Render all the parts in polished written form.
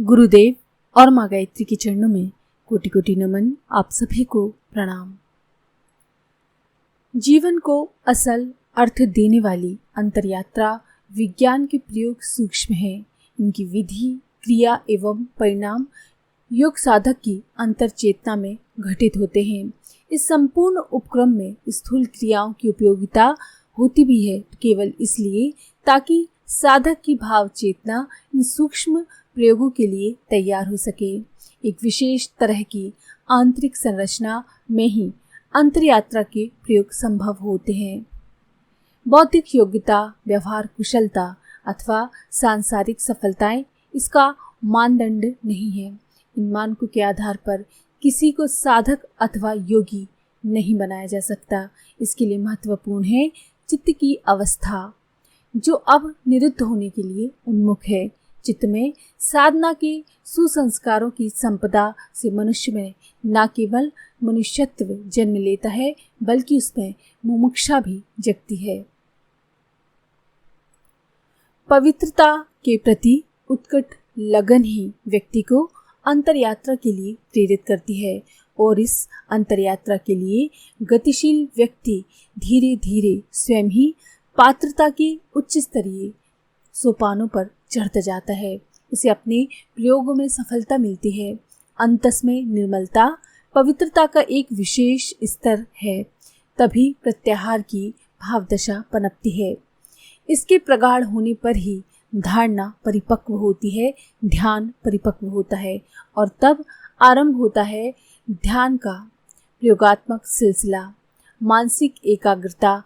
गुरुदेव और माँ गायत्री के चरणों में कोटि कोटि नमन। आप सभी को प्रणाम। जीवन को असल अर्थ देने वाली अंतरयात्रा विज्ञान के प्रयोग सूक्ष्म है। इनकी विधि, क्रिया एवं परिणाम योग साधक की अंतर चेतना में घटित होते हैं। इस संपूर्ण उपक्रम में स्थूल क्रियाओं की उपयोगिता होती भी है केवल इसलिए ताकि साधक की भाव चेतना इन सूक्ष्म प्रयोगों के लिए तैयार हो सके। एक विशेष तरह की आंतरिक संरचना में ही अंतरयात्रा के प्रयोग संभव होते हैं। बौद्धिक योग्यता, व्यवहार कुशलता अथवा सांसारिक सफलताएं इसका मानदंड नहीं है। इन मानकों के आधार पर किसी को साधक अथवा योगी नहीं बनाया जा सकता। इसके लिए महत्वपूर्ण है चित्त की अवस्था, जो अब निरुद्ध होने के लिए उन्मुख है। चित्त में साधना के सुसंस्कारों की संपदा से मनुष्य में न केवल मनुष्यत्व जन्म लेता है बल्कि उसमें मुमुक्षा भी जगती है। पवित्रता के प्रति उत्कट लगन ही व्यक्ति को अंतरयात्रा के लिए प्रेरित करती है और इस अंतरयात्रा के लिए गतिशील व्यक्ति धीरे धीरे स्वयं ही पात्रता के उच्च स्तरीय सोपानों पर चढ़ता जाता है। उसे अपने प्रयोगों में सफलता मिलती है। अंतस में निर्मलता, पवित्रता का एक विशेष स्तर है। तभी प्रत्याहार की भावदशा पनपती है। इसके प्रगाढ़ होने पर ही धारणा परिपक्व होती है, ध्यान परिपक्व होता है और तब आरंभ होता है ध्यान का प्रयोगात्मक सिलसिला। मानसिक एकाग्रता,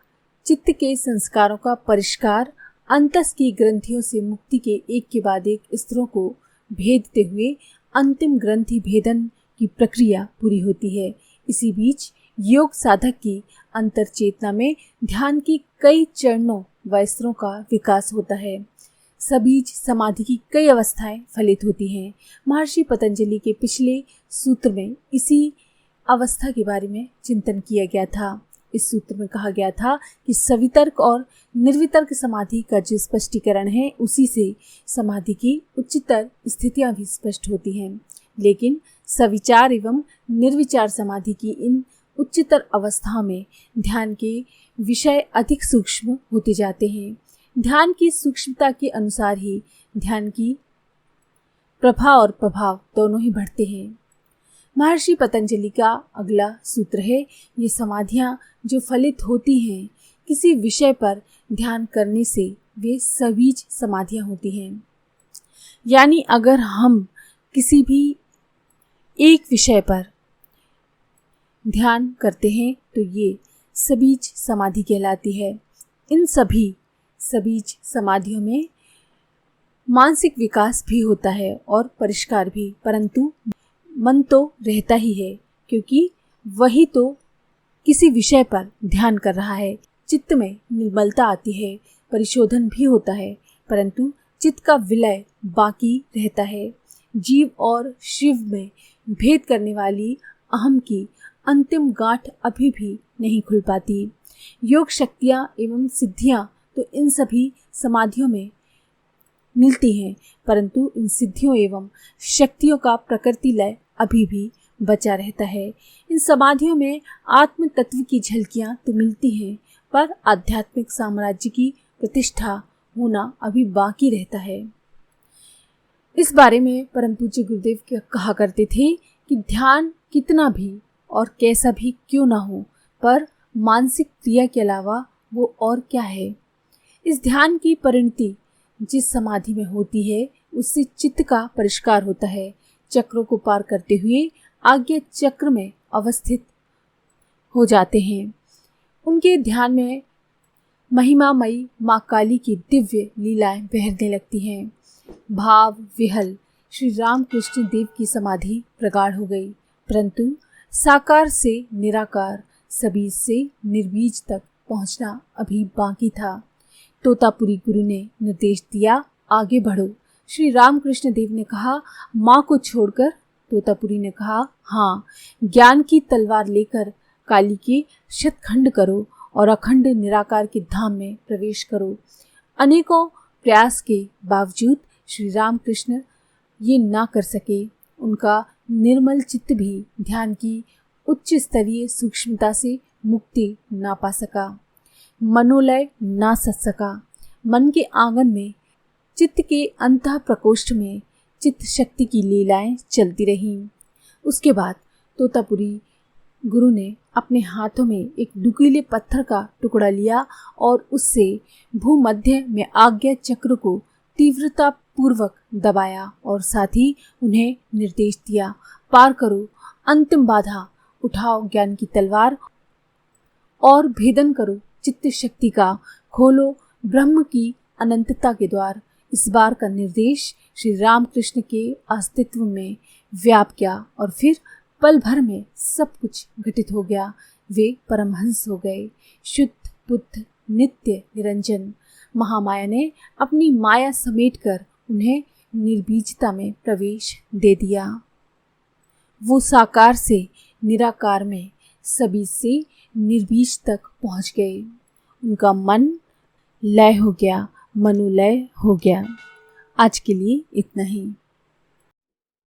चित्त के संस्कारों का परिष्कार, अंतस की ग्रंथियों से मुक्ति के एक के बाद एक स्तरों को भेदते हुए अंतिम ग्रंथि भेदन की प्रक्रिया पूरी होती है। इसी बीच योग साधक की अंतर चेतना में ध्यान की कई चरणों व स्तरों का विकास होता है। सबीज समाधि की कई अवस्थाएं फलित होती हैं। महर्षि पतंजलि के पिछले सूत्र में इसी अवस्था के बारे में चिंतन किया गया था। इस सूत्र में कहा गया था कि सवितर्क और निर्वितर्क समाधि का जो स्पष्टीकरण है उसी से समाधि की उच्चतर स्थितियां भी स्पष्ट होती हैं। लेकिन सविचार एवं निर्विचार समाधि की इन उच्चतर अवस्थाओं में ध्यान के विषय अधिक सूक्ष्म होते जाते हैं। ध्यान की सूक्ष्मता के अनुसार ही ध्यान की प्रभा और प्रभाव दोनों ही बढ़ते हैं। महर्षि पतंजलि का अगला सूत्र है, ये समाधियां जो फलित होती हैं किसी विषय पर ध्यान करने से वे सबीज समाधियां होती हैं। यानी अगर हम किसी भी एक विषय पर ध्यान करते हैं तो ये सबीज समाधि कहलाती है। इन सभी सबीज समाधियों में मानसिक विकास भी होता है और परिष्कार भी, परंतु मन तो रहता ही है क्योंकि वही तो किसी विषय पर ध्यान कर रहा है। चित्त में निर्मलता आती है, परिशोधन भी होता है, परंतु चित्त का विलय बाकी रहता है। जीव और शिव में भेद करने वाली अहम की अंतिम गांठ अभी भी नहीं खुल पाती। योग शक्तियां एवं सिद्धियां तो इन सभी समाधियों में मिलती हैं, परंतु इन सिद्धियों एवं शक्तियों का प्रकृति लय अभी भी बचा रहता है। इन समाधियों में आत्म तत्व की झलकियां तो मिलती हैं, पर आध्यात्मिक साम्राज्य की प्रतिष्ठा होना अभी बाकी रहता है। इस बारे में परम पूज्य गुरुदेव क्या कहा करते थे कि ध्यान कितना भी और कैसा भी क्यों ना हो, पर मानसिक क्रिया के अलावा वो और क्या है। इस ध्यान की परिणति जिस समाधि में होती है उससे चित्त का परिष्कार होता है। चक्रों को पार करते हुए आज्ञा चक्र में अवस्थित हो जाते हैं। उनके ध्यान में महिमामयी माँ काली की दिव्य लीलाएं बहरने लगती हैं। भाव विहल श्री रामकृष्ण देव की समाधि प्रगाढ़ हो गई, परंतु साकार से निराकार, सबीज से निर्बीज तक पहुंचना अभी बाकी था। तोतापुरी गुरु ने निर्देश दिया, आगे बढ़ो। श्री रामकृष्ण देव ने कहा, माँ को छोड़कर? तोतापुरी ने कहा, हाँ। ज्ञान की तलवार लेकर काली के शतखंड करो और अखंड निराकार के धाम में प्रवेश करो। अनेकों प्रयास के बावजूद श्री रामकृष्ण ये ना कर सके। उनका निर्मल चित्त भी ध्यान की उच्च स्तरीय सूक्ष्मता से मुक्ति ना पा सका। मनोलय ना सच सका। मन के आंगन में, चित्त के अंतः प्रकोष्ठ में चित्त शक्ति की लीलाएं चलती रहीं। उसके बाद तोतापुरी गुरु ने अपने हाथों में एक नुकीले पत्थर का टुकड़ा लिया और उससे भूमध्य में आज्ञा चक्र को तीव्रता पूर्वक दबाया और साथ ही उन्हें निर्देश दिया, पार करो अंतिम बाधा, उठाओ ज्ञान की तलवार और भेदन करो चित्त शक्ति का, खोलो ब्रह्म की अनंतता के द्वार। इस बार का निर्देश श्री रामकृष्ण के अस्तित्व में व्याप गया और फिर पल भर में सब कुछ घटित हो गया। वे परमहंस हो गए, शुद्ध बुद्ध नित्य निरंजन। महामाया ने अपनी माया समेटकर उन्हें निर्बीजता में प्रवेश दे दिया। वो साकार से निराकार में सभी से निर्बीज तक पहुंच गए। उनका मन लय हो गया, मनोलय हो गया। आज के लिए इतना ही।